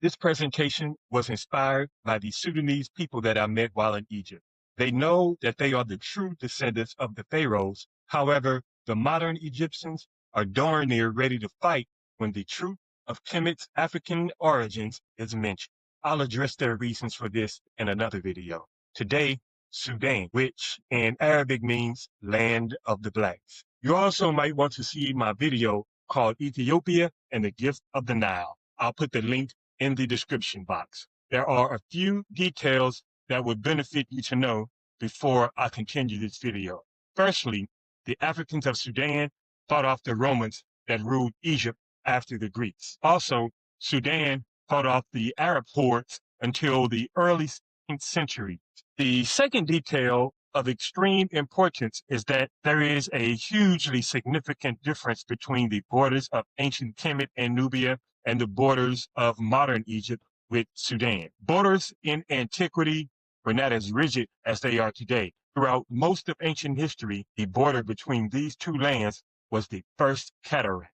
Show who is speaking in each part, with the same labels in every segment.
Speaker 1: This presentation was inspired by the Sudanese people that I met while in Egypt. They know that they are the true descendants of the Pharaohs. However, the modern Egyptians are darn near ready to fight when the truth of Kemet's African origins is mentioned. I'll address their reasons for this in another video. Today, Sudan, which in Arabic means land of the blacks. You also might want to see my video called Ethiopia and the Gift of the Nile. I'll put the link in the description box. There are a few details that would benefit you to know before I continue this video. Firstly, the Africans of Sudan fought off the Romans that ruled Egypt after the Greeks. Also, Sudan fought off the Arab hordes until the early 16th century. The second detail of extreme importance is that there is a hugely significant difference between the borders of ancient Kemet and Nubia and the borders of modern Egypt with Sudan. Borders in antiquity were not as rigid as they are today. Throughout most of ancient history, the border between these two lands was the first cataract.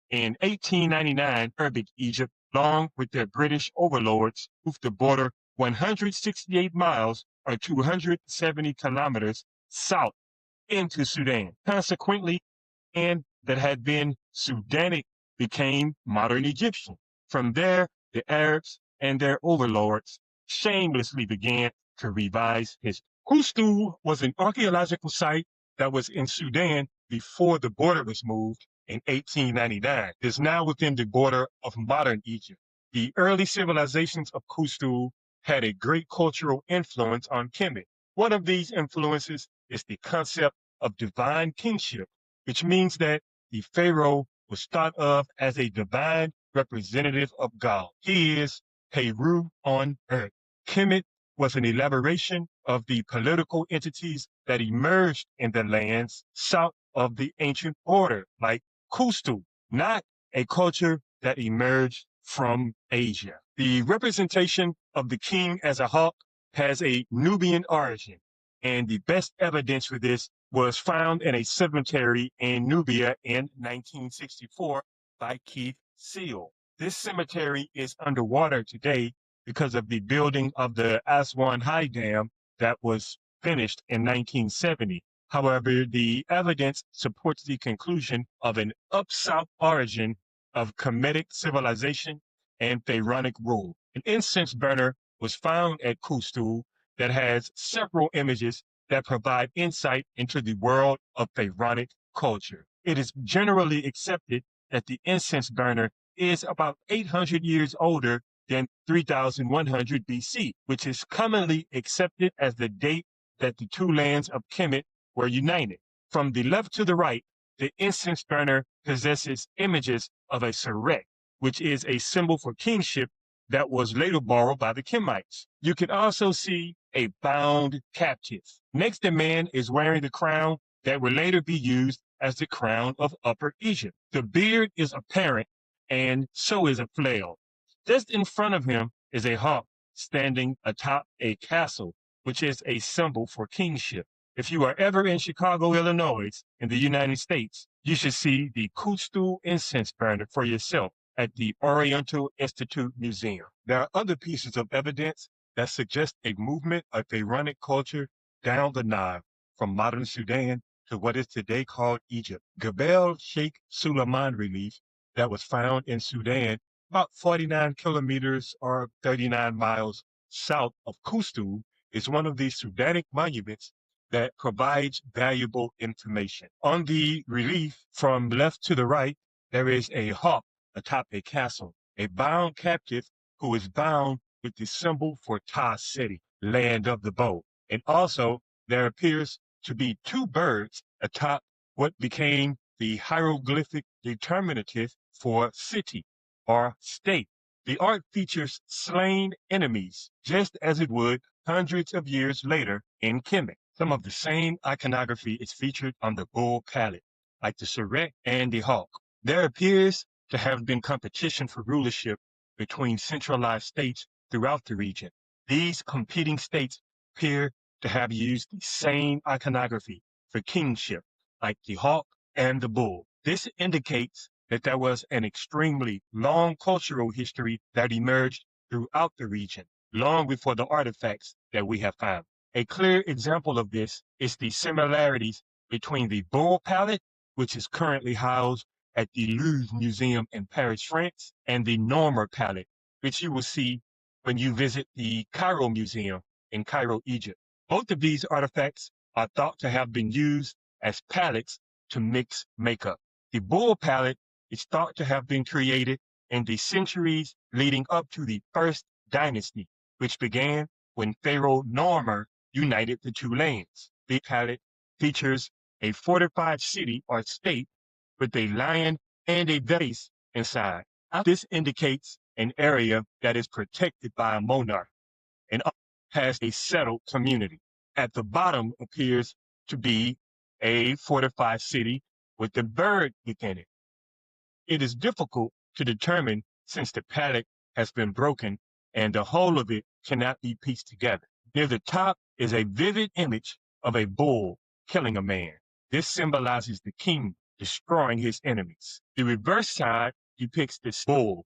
Speaker 1: In 1899, Arabic Egypt, along with their British overlords, moved the border 168 miles or 270 kilometers south into Sudan. Consequently, land that had been Sudanic became modern Egyptian. From there, the Arabs and their overlords shamelessly began to revise history. Kustu was an archaeological site that was in Sudan before the border was moved in 1899. It is now within the border of modern Egypt. The early civilizations of Kustu had a great cultural influence on Kemet. One of these influences is the concept of divine kingship, which means that the Pharaoh was thought of as a divine representative of God. He is Heru on earth. Kemet was an elaboration of the political entities that emerged in the lands south of the ancient border, like Kustu, not a culture that emerged from Asia. The representation of the king as a hawk has a Nubian origin, and the best evidence for this was found in a cemetery in Nubia in 1964 by Keith Seal. This cemetery is underwater today because of the building of the Aswan High Dam that was finished in 1970. However, the evidence supports the conclusion of an up-south origin of Kemetic civilization and Pharaonic rule. An incense burner was found at Kustu that has several images that provide insight into the world of Pharaonic culture. It is generally accepted that the incense burner is about 800 years older than 3100 BC, which is commonly accepted as the date that the two lands of Kemet were united. From the left to the right, the incense burner possesses images of a seret, which is a symbol for kingship that was later borrowed by the Kemites. You can also see a bound captive. Next in man is wearing the crown that would later be used as the crown of Upper Egypt. The beard is apparent, and so is a flail. Just in front of him is a hawk standing atop a castle, which is a symbol for kingship. If you are ever in Chicago, Illinois, in the United States, you should see the Kustu incense burner for yourself at the Oriental Institute Museum. There are other pieces of evidence that suggest a movement of Pharaonic culture down the Nile from modern Sudan to what is today called Egypt. Gebel Sheikh Suleiman relief that was found in Sudan about 49 kilometers or 39 miles south of Kustu is one of these Sudanic monuments that provides valuable information. On the relief from left to the right, there is a hawk atop a castle, a bound captive who is bound with the symbol for Ta City, land of the bow. And also, there appears to be two birds atop what became the hieroglyphic determinative for city or state. The art features slain enemies, just as it would hundreds of years later in Kemet. Some of the same iconography is featured on the bull palette, like the seret and the hawk. There appears to have been competition for rulership between centralized states throughout the region. These competing states appear to have used the same iconography for kingship, like the hawk and the bull. This indicates that there was an extremely long cultural history that emerged throughout the region, long before the artifacts that we have found. A clear example of this is the similarities between the bull palette, which is currently housed at the Louvre Museum in Paris, France, and the Norma palette, which you will see when you visit the Cairo Museum in Cairo, Egypt. Both of these artifacts are thought to have been used as palettes to mix makeup. The bull palette is thought to have been created in the centuries leading up to the First Dynasty, which began when Pharaoh Norma united the two lands. The palette features a fortified city or state with a lion and a vase inside. This indicates an area that is protected by a monarch and has a settled community. At the bottom appears to be a fortified city with a bird within it. It is difficult to determine since the palette has been broken and the whole of it cannot be pieced together. Near the top is a vivid image of a bull killing a man. This symbolizes the king destroying his enemies. The reverse side depicts this bull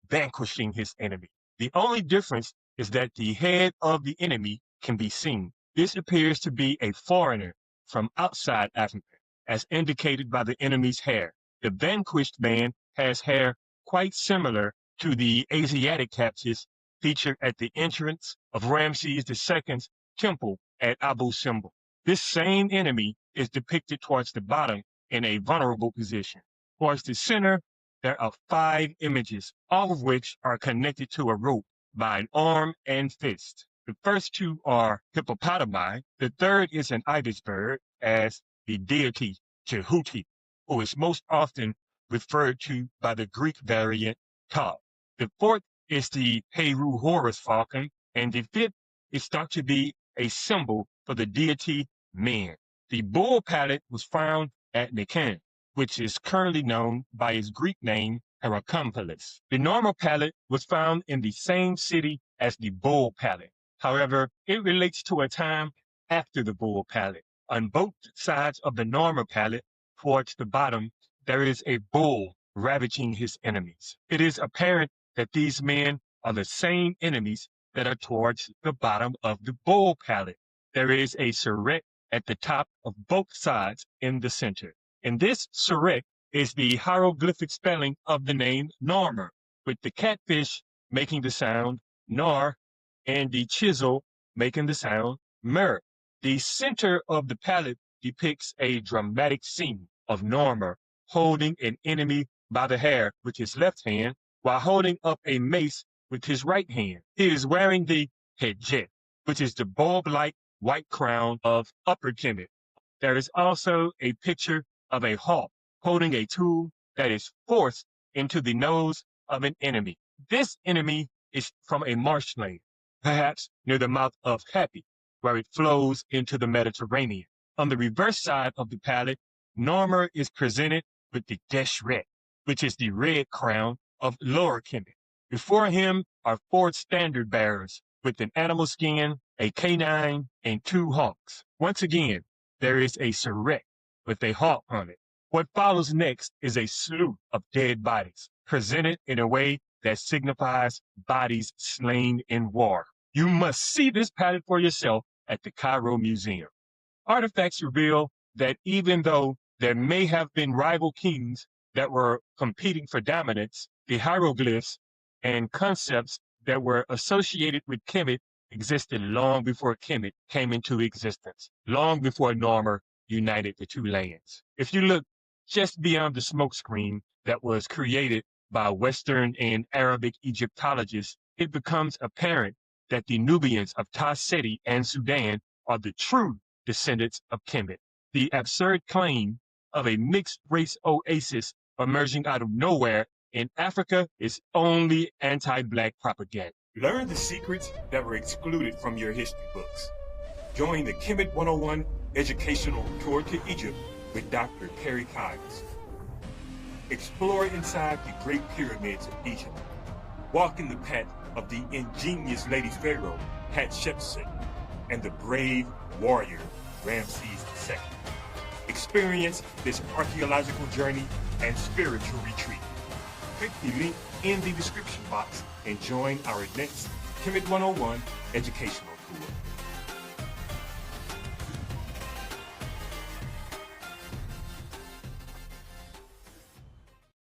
Speaker 1: vanquishing his enemy. The only difference is that the head of the enemy can be seen. This appears to be a foreigner from outside Africa, as indicated by the enemy's hair. The vanquished man has hair quite similar to the Asiatic captives featured at the entrance of Ramses II's temple at Abu Simbel. This same enemy is depicted towards the bottom in a vulnerable position. Towards the center, there are 5 images, all of which are connected to a rope by an arm and fist. The first 2 are hippopotami. The third is an ibis bird as the deity Jehuti, who is most often referred to by the Greek variant Ka. The fourth is the Heru Horus falcon, and the fifth is thought to be a symbol for the deity Men. The bull palette was found at Nikan, which is currently known by its Greek name Heracompolis. The normal palette was found in the same city as the bull palette. However, it relates to a time after the bull palette. On both sides of the normal palette, towards the bottom, there is a bull ravaging his enemies. It is apparent that these men are the same enemies that are towards the bottom of the bull palette. There is a seret at the top of both sides in the center. And this seret is the hieroglyphic spelling of the name Narmer, with the catfish making the sound Nar and the chisel making the sound Mer. The center of the palette depicts a dramatic scene of Narmer holding an enemy by the hair with his left hand while holding up a mace with his right hand. He is wearing the hejjet, which is the bulb-like white crown of Upper Kemet. There is also a picture of a hawk holding a tool that is forced into the nose of an enemy. This enemy is from a marshland, perhaps near the mouth of Happy, where it flows into the Mediterranean. On the reverse side of the palette, Narmer is presented with the Deshret, which is the red crown of Lower Kemet. Before him are 4 standard bearers with an animal skin, a canine, and 2 hawks. Once again, there is a seret with a hawk on it. What follows next is a slew of dead bodies, presented in a way that signifies bodies slain in war. You must see this palette for yourself at the Cairo Museum. Artifacts reveal that even though there may have been rival kings that were competing for dominance, the hieroglyphs and concepts that were associated with Kemet existed long before Kemet came into existence, long before Narmer united the two lands. If you look just beyond the smokescreen that was created by Western and Arabic Egyptologists, it becomes apparent that the Nubians of Tasseti and Sudan are the true descendants of Kemet. The absurd claim of a mixed-race oasis emerging out of nowhere in Africa is only anti-Black propaganda. Learn the secrets that were excluded from your history books. Join the Kemet 101 educational tour to Egypt with Dr. Perry Kiles. Explore inside the Great Pyramids of Egypt. Walk in the path of the ingenious lady pharaoh Hatshepsut and the brave warrior Ramses II. Experience this archaeological journey and spiritual retreat. Click the link in the description box and join our next Kemet 101 educational tour.